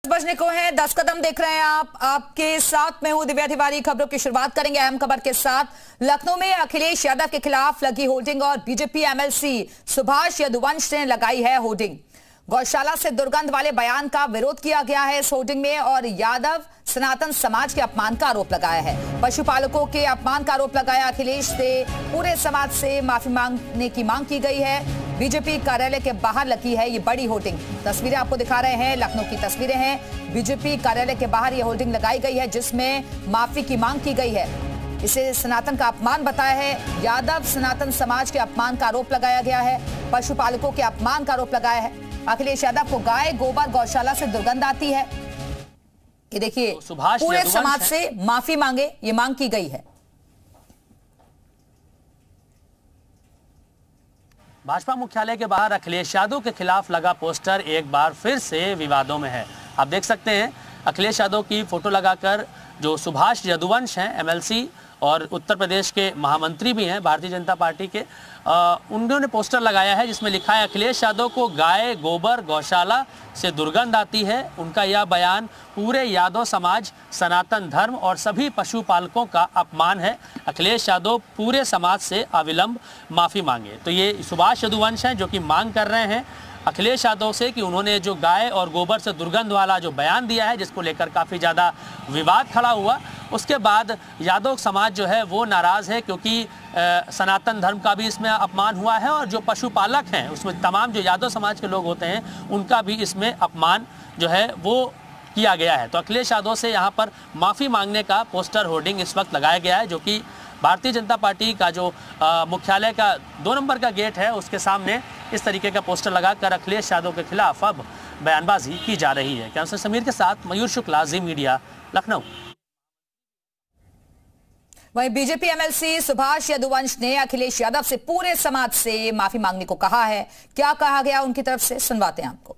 बजने को है 10 कदम देख रहे हैं आप। आपके साथ मैं हूं दिव्या तिवारी। खबरों की शुरुआत करेंगे अहम खबर के साथ। लखनऊ में अखिलेश यादव के खिलाफ लगी होर्डिंग और बीजेपी एमएलसी सुभाष यदुवंश ने लगाई है होर्डिंग। गौशाला से दुर्गंध वाले बयान का विरोध किया गया है इस होर्डिंग में और यादव सनातन समाज के अपमान का आरोप लगाया है। पशुपालकों के अपमान का आरोप लगाया। अखिलेश से पूरे समाज से माफी मांगने की मांग की गई है। बीजेपी कार्यालय के बाहर लगी है ये बड़ी होर्डिंग। तस्वीरें आपको दिखा रहे हैं, लखनऊ की तस्वीरें हैं। बीजेपी कार्यालय के बाहर ये होर्डिंग लगाई गई है जिसमें माफी की मांग की गई है। इसे सनातन का अपमान बताया है। यादव सनातन समाज के अपमान का आरोप लगाया गया है। पशुपालकों के अपमान का आरोप लगाया है। अखिलेश यादव को गाय गोबर गौशाला से दुर्गंध आती है। ये देखिए तो पूरे समाज से माफी मांगे, ये मांग की गई है। भाजपा मुख्यालय के बाहर अखिलेश यादव के खिलाफ लगा पोस्टर एक बार फिर से विवादों में है। आप देख सकते हैं अखिलेश यादव की फोटो लगाकर जो सुभाष यदुवंश हैं एमएलसी और उत्तर प्रदेश के महामंत्री भी हैं भारतीय जनता पार्टी के, उन्होंने पोस्टर लगाया है जिसमें लिखा है अखिलेश यादव को गाय गोबर गौशाला से दुर्गंध आती है। उनका यह बयान पूरे यादव समाज, सनातन धर्म और सभी पशुपालकों का अपमान है। अखिलेश यादव पूरे समाज से अविलंब माफी मांगे। तो ये सुभाष यदुवंश हैं जो कि मांग कर रहे हैं अखिलेश यादव से कि उन्होंने जो गाय और गोबर से दुर्गंध वाला जो बयान दिया है जिसको लेकर काफ़ी ज़्यादा विवाद खड़ा हुआ, उसके बाद यादव समाज जो है वो नाराज़ है क्योंकि सनातन धर्म का भी इसमें अपमान हुआ है और जो पशुपालक हैं उसमें तमाम जो यादव समाज के लोग होते हैं उनका भी इसमें अपमान जो है वो किया गया है। तो अखिलेश यादव से यहाँ पर माफ़ी मांगने का पोस्टर होर्डिंग इस वक्त लगाया गया है जो कि भारतीय जनता पार्टी का जो मुख्यालय का 2 नंबर का गेट है उसके सामने इस तरीके का पोस्टर लगाकर अखिलेश यादव के खिलाफ अब बयानबाजी की जा रही है। कैमरा समीर के साथ मयूर शुक्ला, जी मीडिया, लखनऊ। वहीं बीजेपी एमएलसी सुभाष यदुवंश ने अखिलेश यादव से पूरे समाज से माफी मांगने को कहा है। क्या कहा गया उनकी तरफ से, सुनवाते हैं आपको।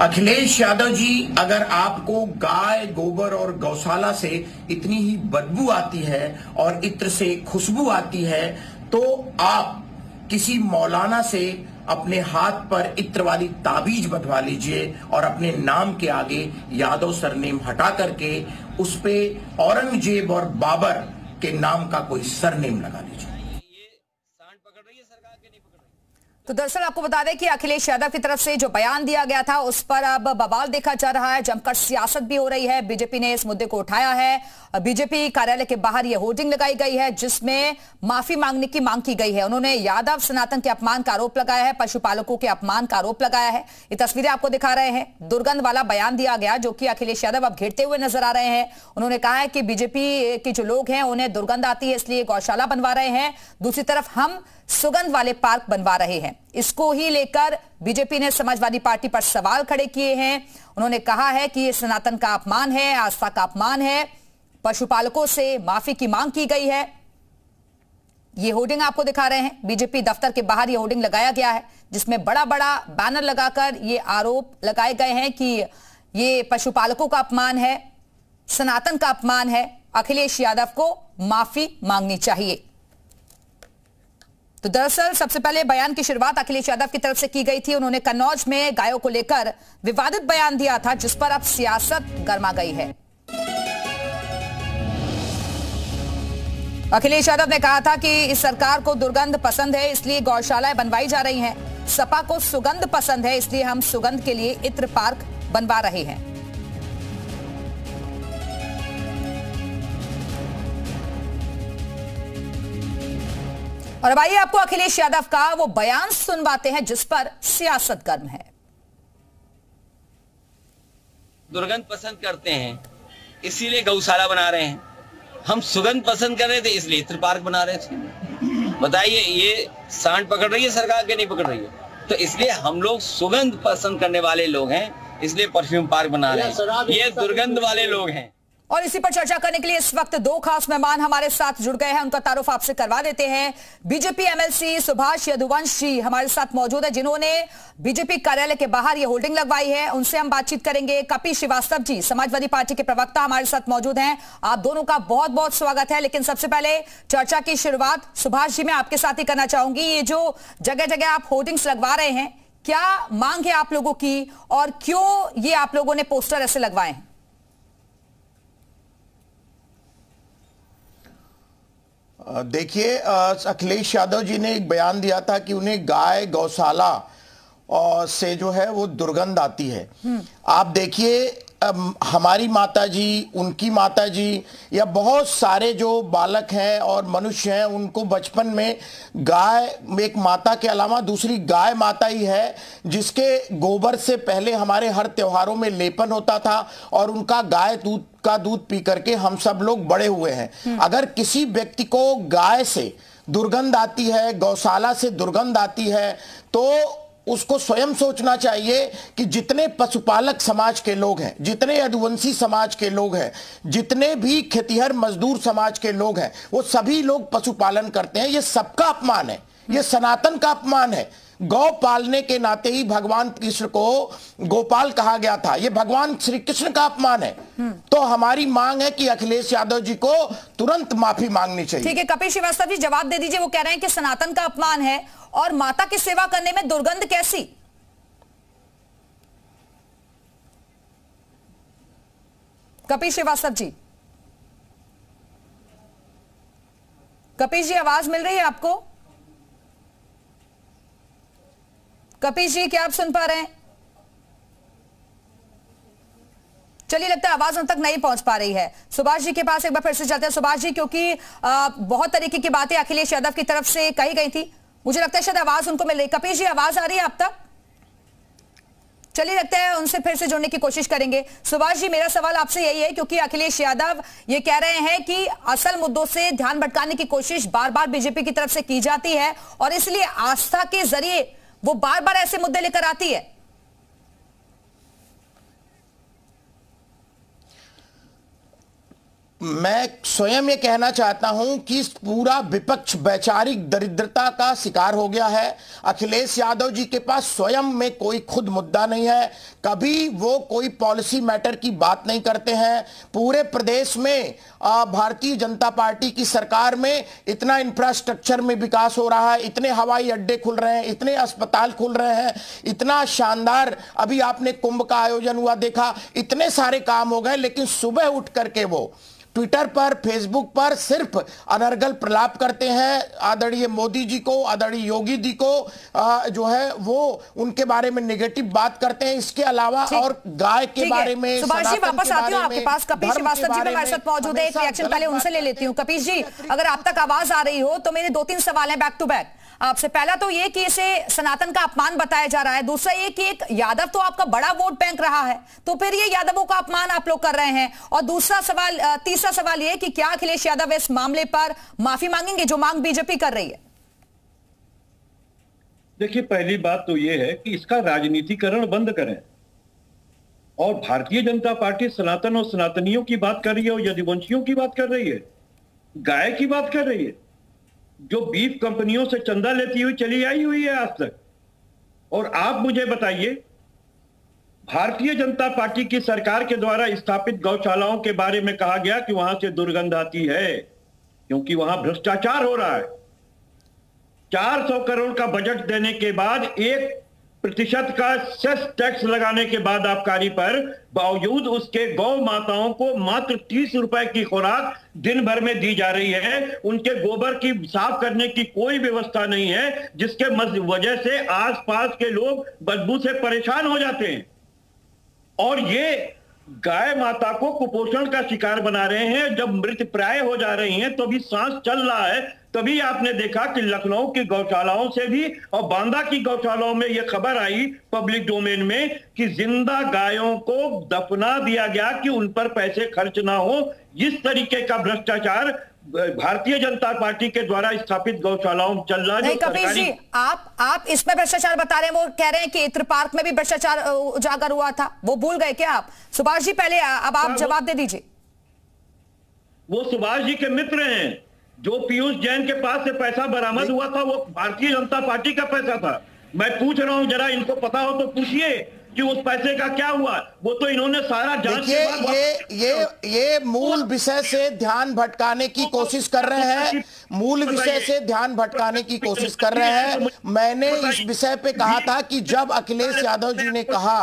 अखिलेश यादव जी, अगर आपको गाय गोबर और गौशाला से इतनी ही बदबू आती है और इत्र से खुशबू आती है तो आप किसी मौलाना से अपने हाथ पर इत्र वाली ताबीज बंधवा लीजिए और अपने नाम के आगे यादव सरनेम हटा करके उस पे औरंगजेब और बाबर के नाम का कोई सरनेम लगा लीजिए। तो दरअसल आपको बता दें कि अखिलेश यादव की तरफ से जो बयान दिया गया था उस पर अब बवाल देखा जा रहा है। जमकर सियासत भी हो रही है। बीजेपी ने इस मुद्दे को उठाया है। बीजेपी कार्यालय के बाहर यह होर्डिंग लगाई गई है जिसमें माफी मांगने की मांग की गई है। उन्होंने यादव सनातन के अपमान का आरोप लगाया है, पशुपालकों के अपमान का आरोप लगाया है। ये तस्वीरें आपको दिखा रहे हैं। दुर्गंध वाला बयान दिया गया जो कि अखिलेश यादव अब घेरते हुए नजर आ रहे हैं। उन्होंने कहा है कि बीजेपी के जो लोग हैं उन्हें दुर्गंध आती है इसलिए गौशाला बनवा रहे हैं। दूसरी तरफ हम सुगंध वाले पार्क बनवा रहे हैं। इसको ही लेकर बीजेपी ने समाजवादी पार्टी पर सवाल खड़े किए हैं। उन्होंने कहा है कि ये सनातन का अपमान है, आस्था का अपमान है। पशुपालकों से माफी की मांग की गई है। ये होर्डिंग आपको दिखा रहे हैं। बीजेपी दफ्तर के बाहर ये होर्डिंग लगाया गया है जिसमें बड़ा बड़ा बैनर लगाकर ये आरोप लगाए गए हैं कि ये पशुपालकों का अपमान है, सनातन का अपमान है। अखिलेश यादव को माफी मांगनी चाहिए। तो दरअसल सबसे पहले बयान की शुरुआत अखिलेश यादव की तरफ से की गई थी। उन्होंने कन्नौज में गायों को लेकर विवादित बयान दिया था जिस पर अब सियासत गर्मा गई है। अखिलेश यादव ने कहा था कि इस सरकार को दुर्गंध पसंद है इसलिए गौशालाएं बनवाई जा रही हैं। सपा को सुगंध पसंद है इसलिए हम सुगंध के लिए इत्र पार्क बनवा रहे हैं। और अब आइए आपको अखिलेश यादव का वो बयान सुनवाते हैं जिस पर सियासत गर्म है। दुर्गंध पसंद करते हैं इसीलिए गौशाला बना रहे हैं। हम सुगंध पसंद कर रहे थे इसलिए इत्र पार्क बना रहे थे। बताइए ये सांड पकड़ रही है सरकार के नहीं पकड़ रही है? तो इसलिए हम लोग सुगंध पसंद करने वाले लोग हैं इसलिए परफ्यूम पार्क बना रहे हैं। ये दुर्गंध वाले लोग हैं। और इसी पर चर्चा करने के लिए इस वक्त 2 खास मेहमान हमारे साथ जुड़ गए हैं। उनका तारुफ आपसे करवा देते हैं। बीजेपी एमएलसी सुभाष यदुवंश जी हमारे साथ मौजूद है जिन्होंने बीजेपी कार्यालय के बाहर ये होर्डिंग लगवाई है। उनसे हम बातचीत करेंगे। कपी श्रीवास्तव जी समाजवादी पार्टी के प्रवक्ता हमारे साथ मौजूद हैं। आप दोनों का बहुत बहुत स्वागत है। लेकिन सबसे पहले चर्चा की शुरुआत सुभाष जी मैं आपके साथ ही करना चाहूंगी। ये जो जगह जगह आप होर्डिंग्स लगवा रहे हैं क्या मांग है आप लोगों की और क्यों ये आप लोगों ने पोस्टर ऐसे लगवाए हैं? देखिए, अखिलेश यादव जी ने एक बयान दिया था कि उन्हें गाय गौशाला और से जो है वो दुर्गंध आती है। आप देखिए, हमारी माताजी, उनकी माताजी या बहुत सारे जो बालक हैं और मनुष्य हैं, उनको बचपन में गाय, एक माता के अलावा दूसरी गाय माता ही है जिसके गोबर से पहले हमारे हर त्योहारों में लेपन होता था और उनका गाय का दूध पी करके हम सब लोग बड़े हुए हैं। अगर किसी व्यक्ति को गाय से दुर्गंध आती है, गौशाला से दुर्गंध आती है, तो उसको स्वयं सोचना चाहिए कि जितने पशुपालक समाज के लोग हैं, जितने यदुवंशी समाज के लोग हैं, जितने भी खेतिहर मजदूर समाज के लोग हैं, वो सभी लोग पशुपालन करते हैं। ये सबका अपमान है, ये सनातन का अपमान है। गौ पालने के नाते ही भगवान कृष्ण को गोपाल कहा गया था। ये भगवान श्री कृष्ण का अपमान है। तो हमारी मांग है कि अखिलेश यादव जी को तुरंत माफी मांगनी चाहिए। ठीक है, कपिल श्रीवास्तव जी जवाब दे दीजिए। वो कह रहे हैं कि सनातन का अपमान है और माता की सेवा करने में दुर्गंध कैसी? कपिल श्रीवास्तव जी, कपिल जी आवाज मिल रही है आपको? कपिल जी, क्या आप सुन पा रहे हैं? चलिए, लगता है आवाज उन तक नहीं पहुंच पा रही है। सुभाष जी के पास एक बार फिर से चलते हैं। सुभाष जी, क्योंकि बहुत तरीके की बातें अखिलेश यादव की तरफ से कही गई थी, मुझे लगता है शायद आवाज उनको मिल रही। कपिल जी, आवाज आ रही है आप तक? चलिए, लगता है उनसे फिर से जुड़ने की कोशिश करेंगे। सुभाष जी, मेरा सवाल आपसे यही है, क्योंकि अखिलेश यादव ये कह रहे हैं कि असल मुद्दों से ध्यान भटकाने की कोशिश बार बार बीजेपी की तरफ से की जाती है और इसलिए आस्था के जरिए वो बार बार ऐसे मुद्दे लेकर आती है। मैं स्वयं ये कहना चाहता हूं कि पूरा विपक्ष वैचारिक दरिद्रता का शिकार हो गया है। अखिलेश यादव जी के पास स्वयं में कोई खुद मुद्दा नहीं है, कभी वो कोई पॉलिसी मैटर की बात नहीं करते हैं। पूरे प्रदेश में भारतीय जनता पार्टी की सरकार में इतना इंफ्रास्ट्रक्चर में विकास हो रहा है, इतने हवाई अड्डे खुल रहे हैं, इतने अस्पताल खुल रहे हैं, इतना शानदार अभी आपने कुंभ का आयोजन हुआ देखा, इतने सारे काम हो गए, लेकिन सुबह उठ करके वो ट्विटर पर, फेसबुक पर सिर्फ अनर्गल प्रलाप करते हैं आदरणीय मोदी जी को, आदरणीय योगी जी को, जो है वो उनके बारे में नेगेटिव बात करते हैं। इसके अलावा और गाय के बारे में, सुभाष जी वापस आती हूँ आपके पास। कपिल श्रीवास्तव जी हमारे साथ मौजूद है, एक रिएक्शन पहले उनसे ले लेती हूँ। कपिल जी, अगर आप तक आवाज आ रही हो तो मेरे 2-3 सवाल हैं बैक टू बैक आपसे। पहला तो ये कि इसे सनातन का अपमान बताया जा रहा है, दूसरा ये कि एक यादव तो आपका बड़ा वोट बैंक रहा है, तो फिर ये यादवों का अपमान आप लोग कर रहे हैं। और दूसरा सवाल, तीसरा सवाल ये कि क्या अखिलेश यादव इस मामले पर माफी मांगेंगे जो मांग बीजेपी कर रही है? देखिए, पहली बात तो ये है कि इसका राजनीतिकरण बंद करें और भारतीय जनता पार्टी सनातन और सनातनियों की बात कर रही है और यदुवंशियों की बात कर रही है, गाय की बात कर रही है, जो बीफ कंपनियों से चंदा लेती हुई चली आई हुई है आज तक। और आप मुझे बताइए, भारतीय जनता पार्टी की सरकार के द्वारा स्थापित गौशालाओं के बारे में कहा गया कि वहां से दुर्गंध आती है क्योंकि वहां भ्रष्टाचार हो रहा है। 400 करोड़ का बजट देने के बाद 1% का सेस टैक्स लगाने के बाद आबकारी पर, बावजूद उसके गौ माताओं को मात्र 30 रुपए की खुराक दिन भर में दी जा रही है। उनके गोबर की साफ करने की कोई व्यवस्था नहीं है, जिसके वजह से आसपास के लोग बदबू से परेशान हो जाते हैं। और ये गाय माता को कुपोषण का शिकार बना रहे हैं। जब मृत प्राय हो जा रही हैं तो भी सांस चल रहा है। तभी आपने देखा कि लखनऊ की गौशालाओं से भी और बांदा की गौशालाओं में यह खबर आई पब्लिक डोमेन में कि जिंदा गायों को दफना दिया गया कि उन पर पैसे खर्च ना हो। इस तरीके का भ्रष्टाचार भारतीय जनता पार्टी के द्वारा स्थापित गौशालाओं में चल रहा है। नहीं कपिल जी, आप इसमें भ्रष्टाचार बता रहे हैं, वो कह रहे हैं कि इत्र पार्क में भी भ्रष्टाचार उजागर हुआ था, वो भूल गए क्या आप? सुभाष जी पहले अब आप जवाब दे दीजिए। वो सुभाष जी के मित्र हैं। जो पीयूष जैन के पास से पैसा बरामद हुआ था वो भारतीय जनता पार्टी का पैसा था। मैं पूछ रहा हूं, जरा इनको पता हो तो पूछिए कि उस पैसे का क्या हुआ, वो तो इन्होंने सारा जांच के बाद ये मूल विषय से ध्यान भटकाने की कोशिश कर रहे हैं, मूल विषय से ध्यान भटकाने की कोशिश कर रहे हैं। मैंने इस विषय पे कहा था कि जब अखिलेश यादव जी ने कहा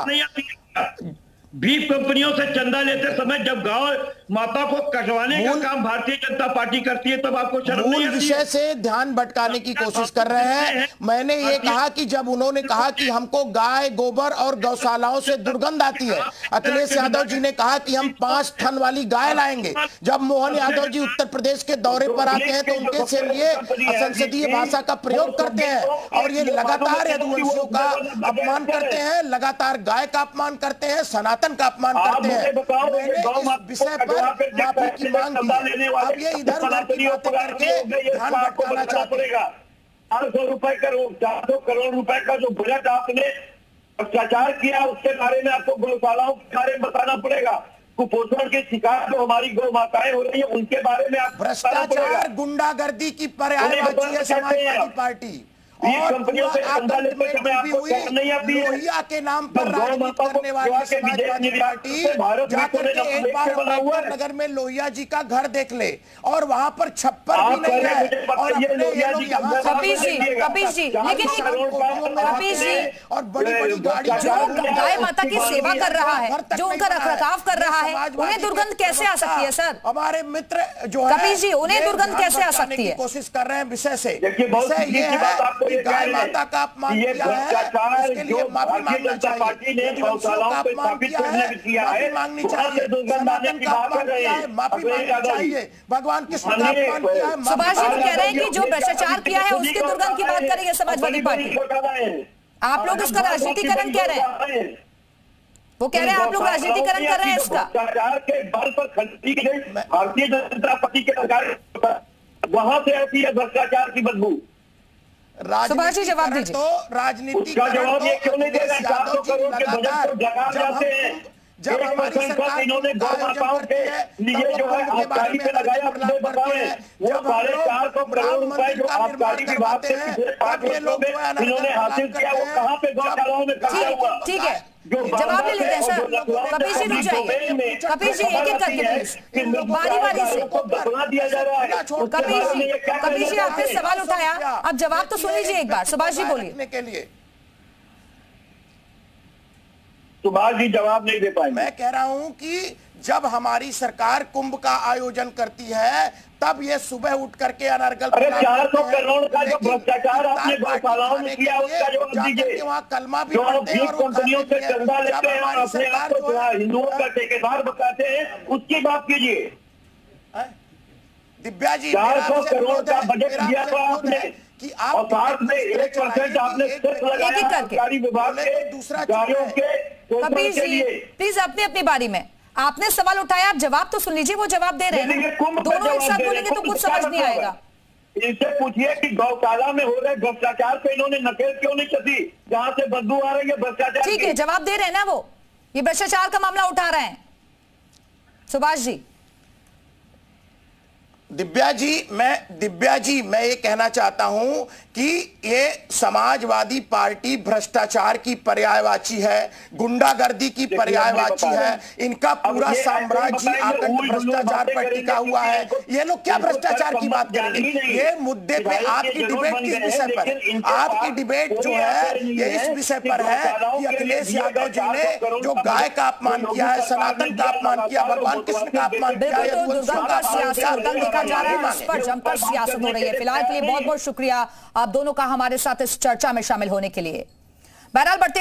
बीफ कंपनियों से चंदा लेते समय जब गांव माता को कटवाने का काम भारतीय जनता पार्टी करती है तब आपको शर्म नहीं आती है? मूल विषय से ध्यान भटकाने की कोशिश कर रहे हैं। मैंने ये कहा कि जब उन्होंने कहा कि हमको गाय गोबर और गौशालाओं से दुर्गंध आती है, अखिलेश यादव जी ने कहा कि हम 5 टन वाली गाय लाएंगे। जब मोहन यादव जी उत्तर प्रदेश के दौरे पर आते हैं तो उनके से लिए असंसदीय भाषा का प्रयोग करते हैं और ये लगातार यदुवंशियों का अपमान करते हैं, लगातार गाय का अपमान करते हैं, सनातन का अपमान करते हैं। मैंने इस विषय पर माफी की मांग की है। अब ये इधर उधर की बातें करके ध्यान भटकाना चाहते हैं। 400 रुपए का 400 करोड़ रुपए का जो बजट आपने भ्रष्टाचार किया उसके बारे में आपको गौशालाओं के बारे में बताना पड़ेगा। कुपोषण के शिकार जो हमारी गौ माताएं हो रही है उनके बारे में आप भ्रष्टाचार गुंडागर्दी की पर्यायवाची है समाजवादी पार्टी और लोहिया के नाम पर राजनीति करने वाली समाजवादी पार्टी जाकर के एक बार अम्बेडकर नगर में लोहिया जी का घर देख ले और वहां पर छप्पर भी नहीं है और अपने ये लोग यहाँ कपिल जी लेकिन कपिल जी और बड़ी बड़ी गाड़ी जो गाय माता की सेवा कर रहा है, जो उनका रखरखाव कर रहा है, उन्हें दुर्गंध कैसे आ सकती है? सर हमारे मित्र जो कपिल जी उन्हें दुर्गंध कैसे आ सकती है? कोशिश कर रहे हैं विषय से विषय ये है गाय माता का अपमान किया है, इसके लिए माफी मांगना चाहिए। गौशालाओं का अपमान किया है, माफी मांगनी चाहिए। सनातन का अपमान किया है, माफी मांगनी चाहिए। भगवान कृष्ण का अपमान किया है। सुभाष जी कह रहे हैं कि जो भ्रष्टाचार किया है उसकी दुर्गंध की बात करेंगे समाजवादी पार्टी। आप लोग इसका राजनीतिकरण कह रहे हैं, वो कह रहे हैं आप लोग राजनीतिकरण कर रहे हैं इसका। भ्रष्टाचार के बल पर खरीदी गई भारतीय जनता पार्टी के सरकार वहां से आती है भ्रष्टाचार की बदबू। सुभाष जी जवाब दीजिए। तो राजनीति का जवाब ये क्यों नहीं दे रहे? 400 करोड़ के बजट को जगा जाते हैं। जब हमारी सरकार इन्होंने गौ माताओं के लिए जो है आबकारी पे लगाया मुझे बताएं, वो 450 करोड़ रुपए जो आबकारी विभाग से पिछले 5 वर्षों में इन्होंने हासिल किया वो कहाँ पे गौशालाओं में खर्चा हुआ? ठीक है, जवाब ले लेते हैं सर। कपिल जी रुक जाइए, कपिल जी एक एक करके प्लीज बारी बारी से। बना दिया जा रहा है। कपिल जी आपने सवाल उठाया, अब जवाब तो सुन लीजिए एक बार। सुभाष जी बोलिए। के लिए सुभाष जी जवाब नहीं दे पाए। मैं कह रहा हूं कि जब हमारी सरकार कुंभ का आयोजन करती है तब ये सुबह उठ करके अनर्गल 400 करोड़ का जो भ्रष्टाचार आपने गौशालाओं में किया उसका जवाब दीजिए। वहाँ कलमा भी जो बीफ कंपनियों से चंदा लेते हैं और अपने आप को हिंदुओं का ठेकेदार बताते हैं उसकी बात कीजिए। दिव्या जी 400 करोड़ का बजट दिया था आपने कि आप और साथ में 1% आपने सिर्फ लगाया आबकारी विभाग के दूसरा गाड़ियों के। कपिल जी प्लीज अपनी अपनी बारी में आपने सवाल उठाया, आप जवाब तो सुन लीजिए। वो जवाब दे रहे हैं, दोनों एक साथ बोलेंगे तो कुछ समझ नहीं आएगा। इनसे पूछिए कि गौशाला में हो रहे भ्रष्टाचार पे इन्होंने नकेल क्यों नहीं कसी जहां से बदबू आ रही है भ्रष्टाचार। ठीक है, जवाब दे रहे हैं ना, वो ये भ्रष्टाचार का मामला उठा रहे हैं। सुभाष जी। दिव्या जी मैं ये कहना चाहता हूं कि ये समाजवादी पार्टी भ्रष्टाचार की पर्यायवाची है, गुंडागर्दी की पर्यायवाची है। इनका पूरा साम्राज्य आकंठ भ्रष्टाचार पर टिका हुआ है। ये लोग क्या भ्रष्टाचार की बात करेंगे? ये मुद्दे पे आपकी डिबेट किस विषय पर है? आपकी डिबेट जो है ये इस विषय पर है कि अखिलेश यादव जी ने जो गाय का अपमान किया है, सनातन का अपमान किया, भगवान कृष्ण का अपमान किया है, जा रहा है, उस पर जमकर सियासत हो रही है। फिलहाल के लिए बहुत बहुत शुक्रिया आप दोनों का हमारे साथ इस चर्चा में शामिल होने के लिए। बहरहाल बढ़ते